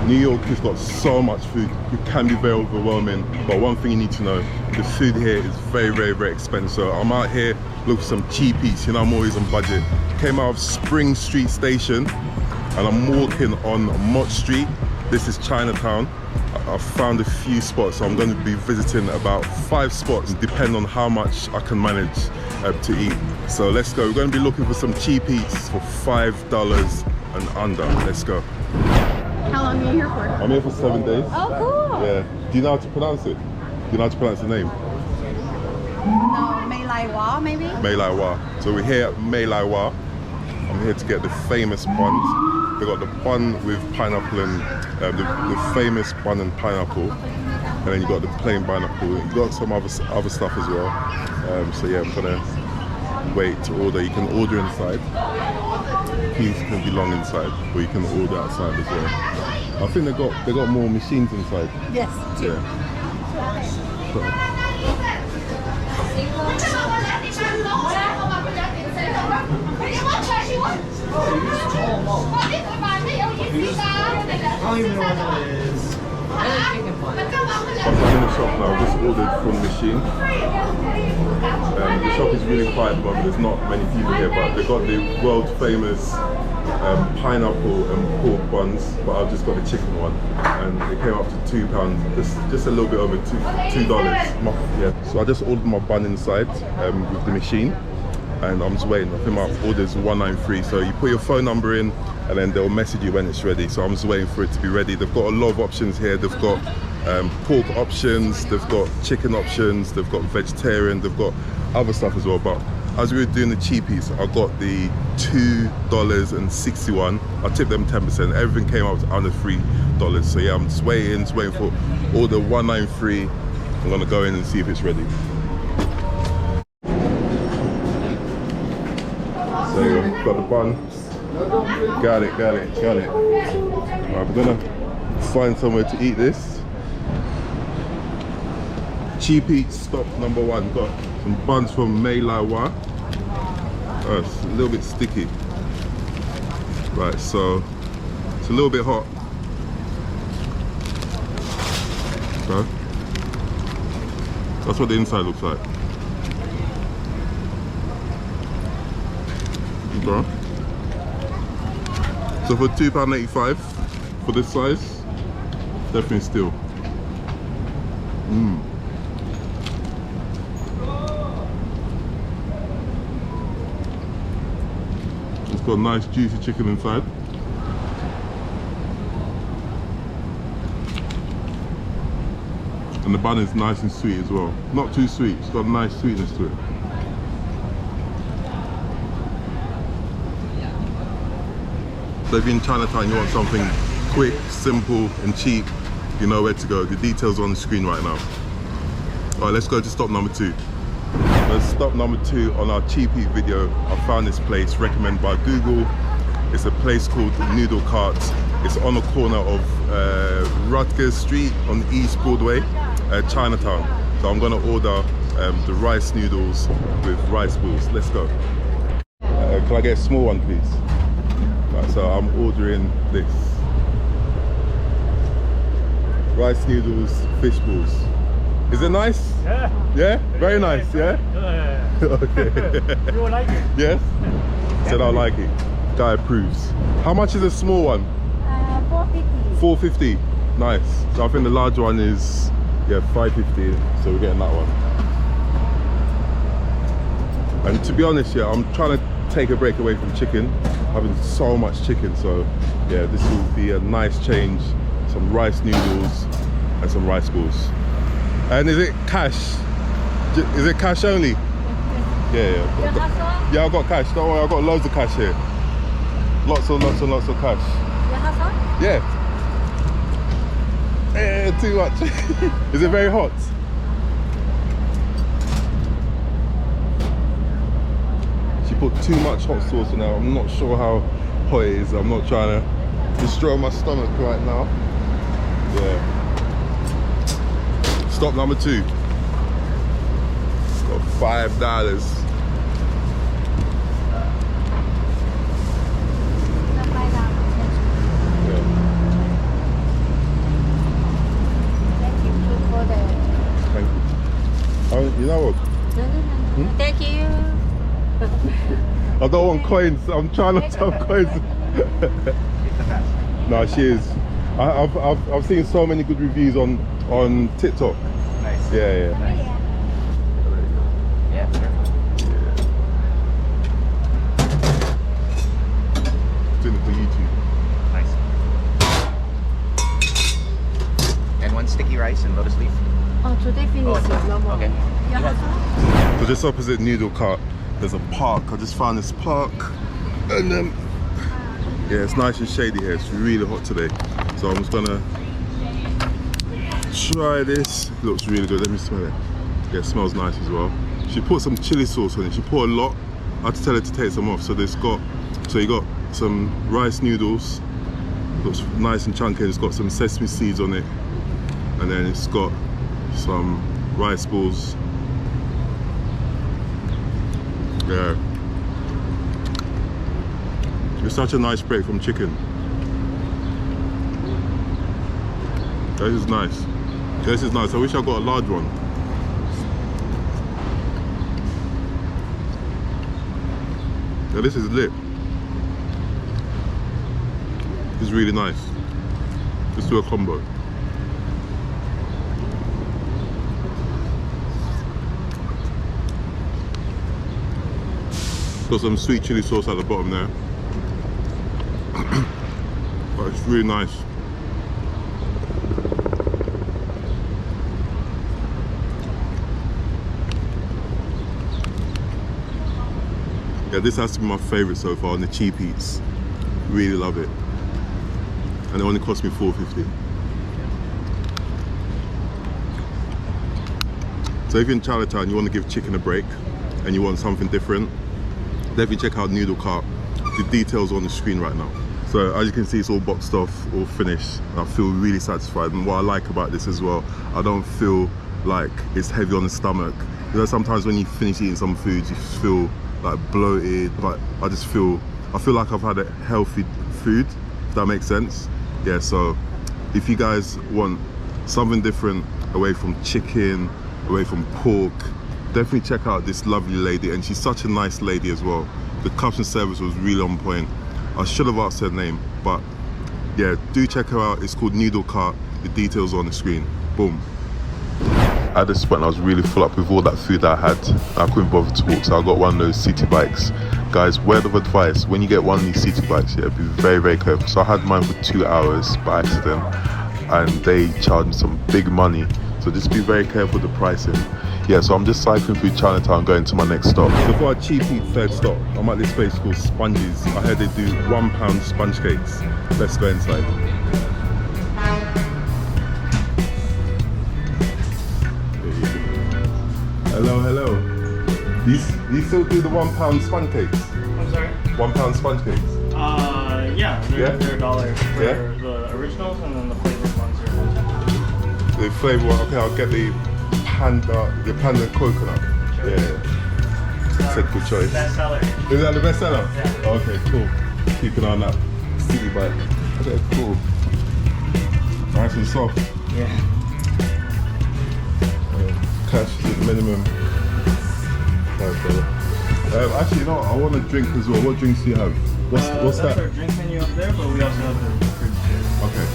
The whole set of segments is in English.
New York has got so much food, it can be very overwhelming, but one thing you need to know, the food here is very, very, very expensive. So I'm out here looking for some cheapies, you know, I'm always on budget. Came out of Spring Street Station and I'm walking on Mott Street. This is Chinatown. I've found a few spots, so I'm going to be visiting about 5 spots, depending on how much I can manage to eat. So let's go. We're going to be looking for some cheap eats for $5 and under. Let's go. How long are you here for? I'm here for 7 days. Oh, cool. Yeah. Do you know how to pronounce it? Do you know how to pronounce the name? No, Mai Lai Wah, maybe? Mai Lai Wah. So we're here at Mai Lai Wah. I'm here to get the famous buns. They got the bun with pineapple and the famous bun and pineapple, and then you got the plain pineapple. You got some other stuff as well. So yeah, I'm gonna wait to order. You can order inside. Queues can be long inside, but you can order outside as well. I think they got more machines inside. Yes. Yeah. I don't even know what that is. Chicken Bun. I'm in the shop now, I've just ordered from the machine. The shop is really quiet at the moment, there's not many people here, but they've got the world famous pineapple and pork buns, but I've just got the chicken one. And it came up to £2, just a little bit over $2. Yeah. So I just ordered my bun inside with the machine. And I'm just waiting. I think my order is 193. So you put your phone number in and then they'll message you when it's ready. So I'm just waiting for it to be ready. They've got a lot of options here. They've got pork options, they've got chicken options, they've got vegetarian, they've got other stuff as well. But as we were doing the cheapies, I got the $2.61. I tipped them 10%. Everything came out to under $3. So yeah, I'm just waiting for order 193. I'm gonna go in and see if it's ready. So we've got the bun. Got it. Right, we're gonna find somewhere to eat this. Cheap eats stop number 1. Got some buns from Mai Lai Wah. It's a little bit sticky. Right, so it's a little bit hot. Okay. That's what the inside looks like. Okay. So for £2.85 for this size, definitely steal. It's got nice juicy chicken inside. And the bun is nice and sweet as well. Not too sweet, it's got a nice sweetness to it. So if you're in Chinatown, you want something quick, simple and cheap, you know where to go. The details are on the screen right now. All right, let's go to stop number 2. Let's stop number 2 on our cheap eat video. I found this place recommended by Google. It's a place called Noodle Cart. It's on the corner of Rutgers Street on East Broadway, Chinatown. So I'm gonna order the rice noodles with rice balls. Let's go. Can I get a small one, please? Right, so I'm ordering this. Rice noodles, fish balls. Is it nice? Yeah. Yeah? Very nice, yeah? Okay. You will like it? Yes? Said I like it. Guy approves. How much is a small one? 450. $4.50. Nice. So I think the large one is, yeah, $5.50. So we're getting that one. And to be honest, yeah, I'm trying to take a break away from chicken. Having so much chicken, so yeah, this will be a nice change. Some rice noodles and some rice balls. And is it cash? Is it cash only? Yeah. Yeah, I've got cash. Don't worry, I've got loads of cash here. Lots of cash. Yeah. Too much. Is it very hot? She put too much hot sauce on it. I'm not sure how hot it is. I'm not trying to destroy my stomach right now. Yeah. Stop number 2. Got $5. know. Thank you. I don't want coins. I'm trying not to have coins. No, she is. I've seen so many good reviews on TikTok. Nice. Yeah. Nice. Yeah, sure. Doing it for YouTube. Nice. And one sticky rice and lotus leaf. Oh, today finished. Okay. So just opposite Noodle Cart, there's a park. I just found this park, and yeah, it's nice and shady here. It's really hot today, so I'm just gonna try this. It looks really good. Let me smell it. Yeah, it smells nice as well. She put some chili sauce on it. She put a lot. I had to tell her to take some off. So you got some rice noodles. Looks nice and chunky. It's got some sesame seeds on it, and then it's got some rice balls. Yeah, it's such a nice break from chicken. This is nice. This is nice. I wish I got a large one. Yeah, this is lit. It's really nice. Let's do a combo. Got some sweet chili sauce at the bottom there. But it's really nice. Yeah, this has to be my favourite so far on the cheap eats. Really love it. And it only cost me $4.50. So if you're in Chinatown, you want to give chicken a break and you want something different, definitely check out Noodle Cart. The details are on the screen right now. So as you can see, it's all boxed off, all finished. I feel really satisfied, and what I like about this as well, I don't feel like it's heavy on the stomach. You know, sometimes when you finish eating some food, you feel like bloated, but I feel like I've had a healthy food, if that makes sense. Yeah, so if you guys want something different away from chicken, away from pork, definitely check out this lovely lady, and she's such a nice lady as well. The customer service was really on point. I should have asked her name, but yeah, do check her out. It's called Noodle Cart. The details are on the screen. Boom. At this point, I was really full up with all that food that I had. I couldn't bother to walk, so I got one of those city bikes. Guys, word of advice, when you get one of these city bikes, yeah, be very, very careful. So I had mine for 2 hours by accident, and they charged me some big money. So just be very careful with the pricing. Yeah, so I'm just cycling through Chinatown going to my next stop. So for our cheap eat third stop, I'm at this place called Spongies. I heard they do £1 sponge cakes. Let's go inside. Hello. Do you still do the £1 sponge cakes? I'm sorry? £1 sponge cakes? Yeah, they're $1 for Yeah? the originals, and then the flavored ones are $1. The flavour one, okay, I'll get the panda coconut. Yeah. That's a good choice. Bestseller. Is that the best seller? Yeah. Okay, cool. Keep an eye on that. City bike. Okay, cool. Nice and soft. Yeah. Cash is the minimum. Actually, you know what? I want a drink as well. What drinks do you have? What's That's that? our drink menu up there, but we also have the fruit juice. Okay.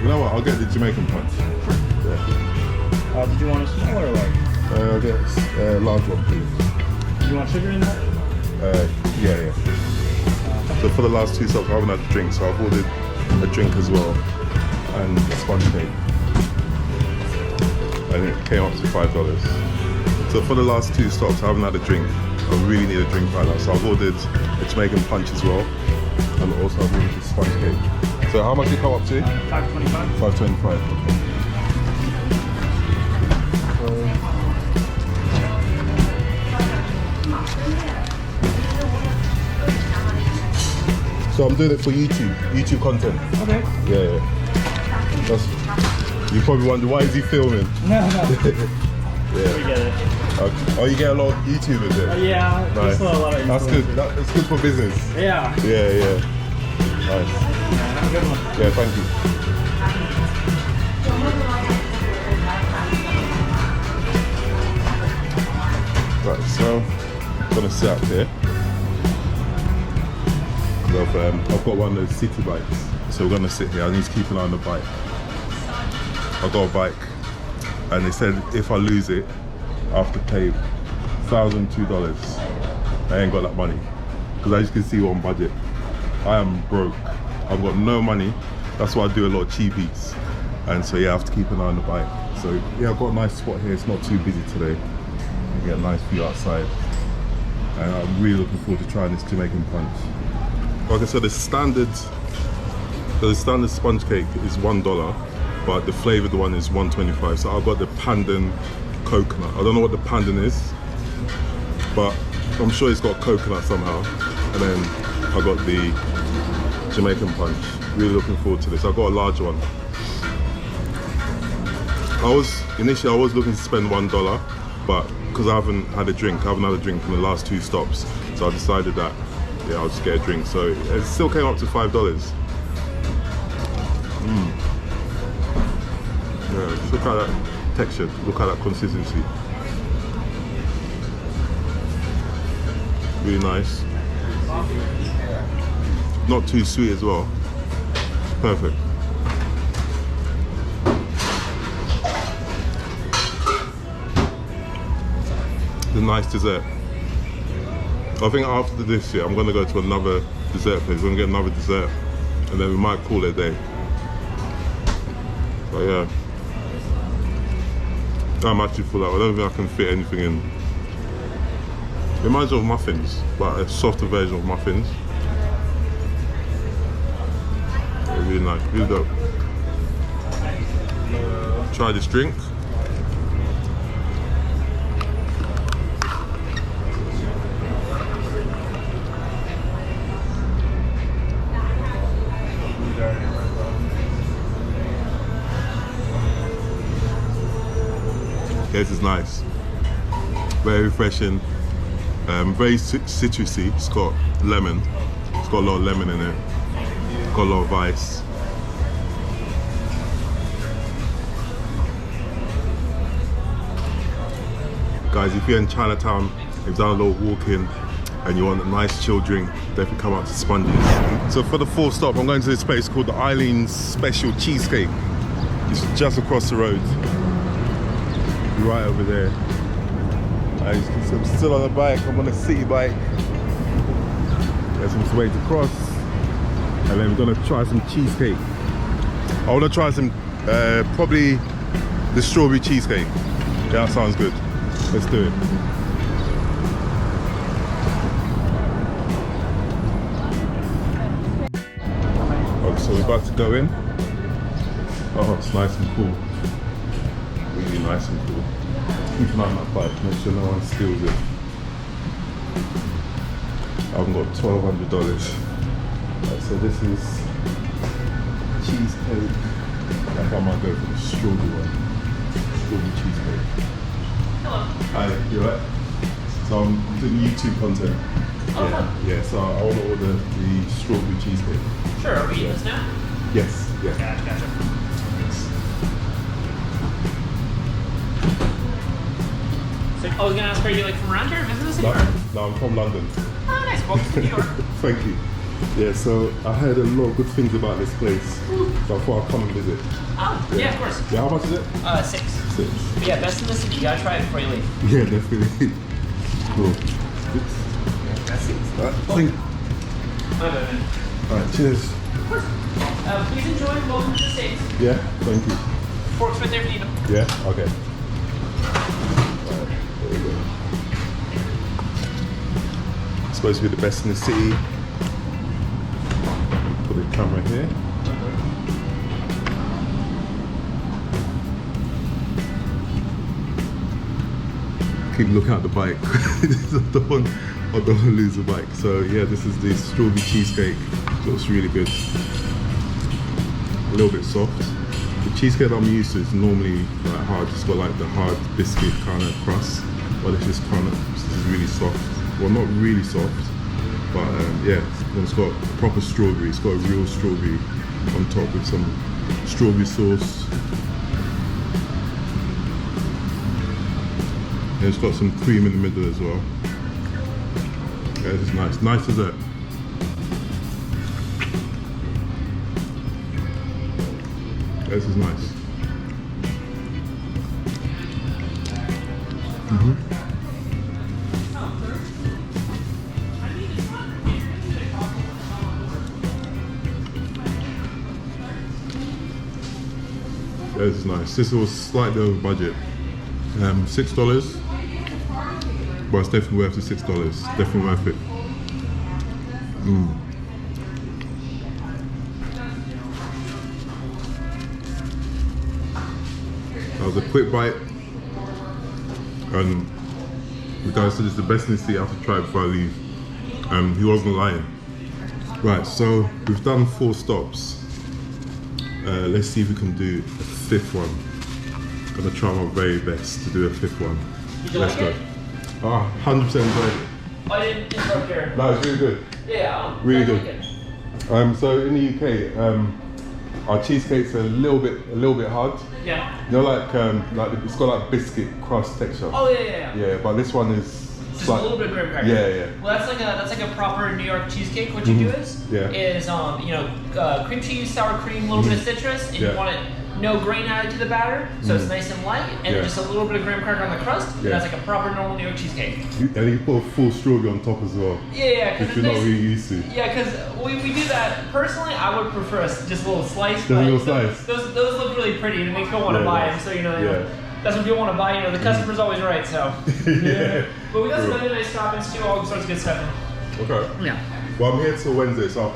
You know what? I'll get the Jamaican punch. Yeah. Did you want a small or large? I'll get a large one, please. Do you want sugar in that? Yeah. So for the last 2 stops, I haven't had a drink, so I've ordered a drink as well and a sponge cake. And it came up to $5. So for the last 2 stops, I haven't had a drink. I really need a drink right now, so I've ordered a Jamaican punch as well, and also I've ordered a sponge cake. So how much did it come up to? $5.25. $5.25. Okay. So I'm doing it for YouTube content. Okay. Yeah. You probably wonder, why is he filming? No. Yeah. We get it. Okay. Oh, you get a lot of YouTubers there? Yeah, Nice. just a lot of That's good. influencers. That's good for business. Yeah. Yeah. Nice. Have a good one. Yeah, thank you. Right, so I'm gonna sit up here. I've got one of those city bikes, so we're gonna sit here. I need to keep an eye on the bike. I've got a bike, and they said if I lose it, I have to pay $1,002. I ain't got that money, because as you can see, we're on budget. I am broke. I've got no money. That's why I do a lot of cheap eats, and so yeah, I have to keep an eye on the bike. So yeah, I've got a nice spot here. It's not too busy today. You get a nice view outside, and I'm really looking forward to trying this Jamaican punch. Like I said, the standard sponge cake is $1, but the flavoured one is $1.25. So I've got the pandan coconut. I don't know what the pandan is, but I'm sure it's got coconut somehow. And then I got the Jamaican punch. Really looking forward to this. I got a large one. Initially I was looking to spend $1, but because I haven't had a drink in the last 2 stops, so I decided that yeah, I'll just get a drink. So it still came up to $5. Yeah, just look at that texture, look at that consistency. Really nice. Not too sweet as well. Perfect. The nice dessert. I think after this year, I'm gonna go to another dessert place. We're gonna get another dessert, and then we might call it a day. But yeah, I'm actually full up. I don't think I can fit anything in. It reminds me of muffins, but a softer version of muffins. Yeah, really nice, really dope. Try this drink. Yeah, this is nice. Very refreshing. Very citrusy. It's got lemon. It's got a lot of lemon in it. It's got a lot of ice. Guys, if you're in Chinatown, you've done a little walking and you want a nice chill drink, definitely come out to Spongies. So for the 4th stop, I'm going to this place called the Eileen's Special Cheesecake. It's just across the road. Right over there. I'm still on a bike. I'm on a city bike. There's some way to cross, and then we're gonna try some cheesecake. I want to try some probably the strawberry cheesecake. Yeah, that sounds good. Let's do it. Okay, so we're about to go in. Oh, it's nice and cool. Really nice and cool. Keep an eye on that bike, make sure no one steals it. I've got $1,200. Right, so this is cheesecake. I think I might go for the strawberry one. Strawberry cheesecake. Hello. Hi, you alright? So I'm doing YouTube content. Yeah, so I want to order the strawberry cheesecake. Sure, are we eating this now? Yes, yeah. Gotcha. So, I was gonna ask, are you like from around here, visiting the city? No, I'm from London. Oh, nice. Welcome to New York. Thank you. Yeah, so I heard a lot of good things about this place, so I thought I'd come and visit. Oh, yeah, of course. Yeah, how much is it? 6. 6. But yeah, best in the city. You gotta try it before you leave. Yeah, definitely. Cool. That's it. Thank you. My bad. Alright, cheers. Of course. Please enjoy. Welcome to the States. Yeah, thank you. Forks right there if you need them. Yeah, okay. There we go. Supposed to be the best in the city. Put the camera here. Keep looking at the bike. I don't want to lose the bike. So yeah, this is the strawberry cheesecake. Looks really good. A little bit soft. The cheesecake that I'm used to is normally like hard. It's got like the hard biscuit kind of crust, but it's just kind of, this is really soft. Well, not really soft, but yeah, it's got proper strawberry. It's got a real strawberry on top with some strawberry sauce. And it's got some cream in the middle as well. Yeah, this is nice. Nice dessert. This is nice. This is nice. This was slightly over budget. $6, but it's definitely worth the $6. Definitely worth it. That was a quick bite, and the guy said it's the best in the city. I have to try it before I leave. He wasn't lying. Right, so we've done 4 stops. Let's see if we can do a 5th one. I'm gonna try my very best to do a 5th one. Let's go. 100% enjoyed it. I didn't interrupt here. No, it's really good. Yeah. Really good. So in the UK, our cheesecakes are a little bit hard. Yeah. You know, like it's got like biscuit crust texture. Oh yeah. Yeah, but this one is Just a little bit of graham cracker. Yeah. Well, that's like a proper New York cheesecake. What you do is cream cheese, sour cream, a little bit of citrus, and you want it no grain added to the batter, so it's nice and light, and just a little bit of graham cracker on the crust. And that's like a proper normal New York cheesecake. And you put a full strawberry on top as well. Yeah, which you're not really used to. Yeah, because we do that. Personally, I would prefer just a little slice. Just a little slice. Those look really pretty, and it makes people want to buy them. So that's what people want to buy. The customer's always right. So yeah. But we got some other nice toppings too. All sorts of good stuff. Okay. Yeah. Well, I'm here till Wednesday, so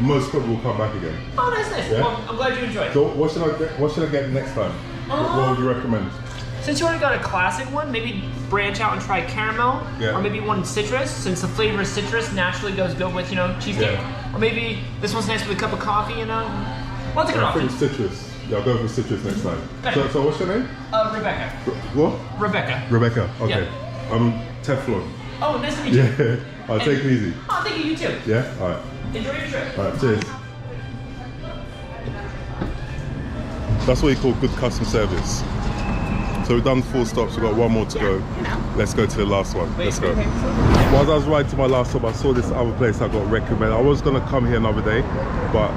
most probably will come back again. Oh, nice. Yeah? Well, I'm glad you enjoyed. So what should I get next time? What would you recommend? Since you already got a classic one, maybe branch out and try caramel, or maybe one citrus, since the flavor of citrus naturally goes good with cheesecake. Yeah. Or maybe this one's nice with a cup of coffee, Lots of good I options. think citrus. Yeah, I'll go for citrus next time. Okay. So what's your name? Rebecca. What? Rebecca. Rebecca. Okay. Yeah. I'm Teflon. Oh, nice to meet you. Yeah. I'll take it easy. Oh, thank you. You too. Yeah. All right. Enjoy your trip. All right. Cheers. That's what you call good customer service. So we've done 4 stops, we've got 1 more to go. Let's go to the last one. Let's go. While I was riding to my last stop, I saw this other place I got recommended. I was gonna come here another day, but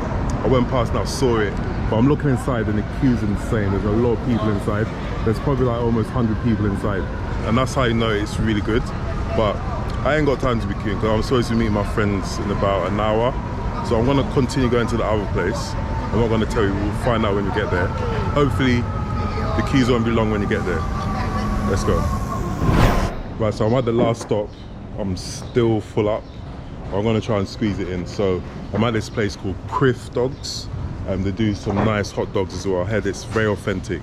I went past and I saw it. But I'm looking inside and the queue's insane. There's a lot of people inside. There's probably like almost 100 people inside. And that's how you know it's really good. But I ain't got time to be queuing because I'm supposed to meet my friends in about an hour. So I'm gonna continue going to the other place. I'm not gonna tell you, we'll find out when we get there. Hopefully, the queues won't be long when you get there. Let's go. Right, so I'm at the last stop. I'm still full up. I'm gonna try and squeeze it in. So I'm at this place called CFT Dogs. They do some nice hot dogs as well. I heard it's very authentic.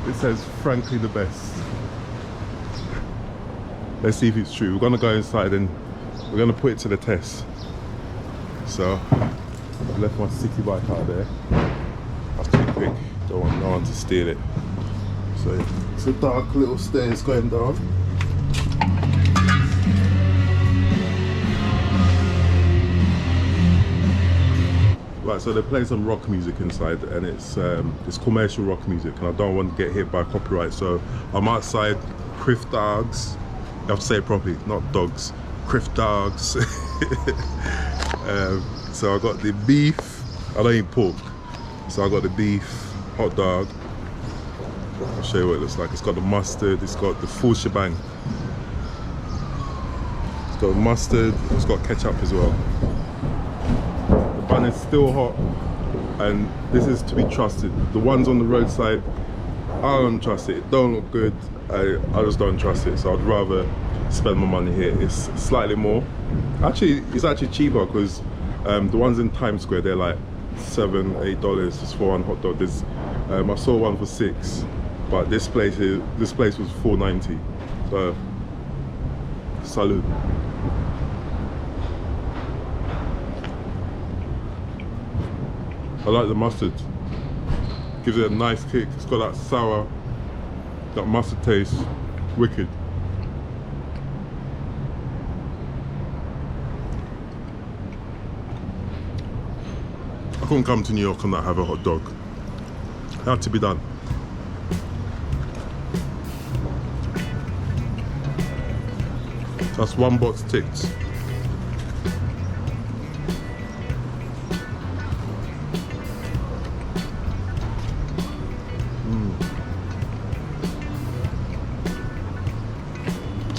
It says, frankly, the best. Let's see if it's true. We're gonna go inside and we're gonna put it to the test. So, I've left my city bike out there. That's too quick. Don't want no one to steal it. So it's a dark little stairs going down. Right, so they're playing some rock music inside, and it's commercial rock music, and I don't want to get hit by copyright. So I'm outside CFT Dogs. You have to say it properly, not dogs. CFT Dogs. So I got the beef. I don't eat pork, so I got the beef hot dog. I'll show you what it looks like. It's got the mustard, it's got the full shebang. It's got mustard, it's got ketchup as well. The bun is still hot, and this is to be trusted. The ones on the roadside, I don't trust it. It don't look good. I just don't trust it, so I'd rather spend my money here. It's slightly more. Actually, it's actually cheaper because the ones in Times Square, they're like $7, $8 just for one hot dog. There's, I saw one for $6, but this place was $4.90. So, salute. I like the mustard. Gives it a nice kick. It's got that sour, that mustard taste. Wicked. I couldn't come to New York and not have a hot dog. It had to be done. That's one box ticked.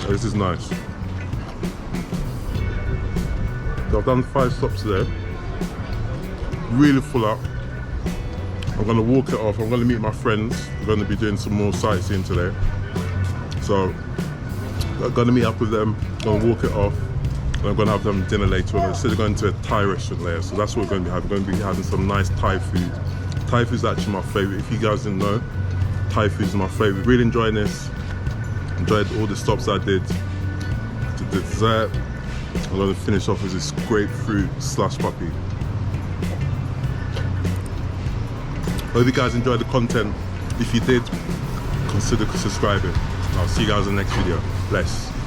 This is nice. So I've done 5 stops today. Really full up. I'm gonna walk it off. I'm gonna meet my friends. I'm gonna be doing some more sightseeing today. So I'm gonna meet up with them, gonna walk it off, and I'm gonna have them dinner later on. Instead of going to a Thai restaurant later. So that's what we're gonna be having. We're gonna be having some nice Thai food. Thai food is actually my favorite. If you guys didn't know, Thai food is my favorite. Really enjoying this. Enjoyed all the stops I did. To the dessert, I'm gonna finish off with this grapefruit slush puppy. Hope you guys enjoyed the content. If you did, consider subscribing. I'll see you guys in the next video. Bless.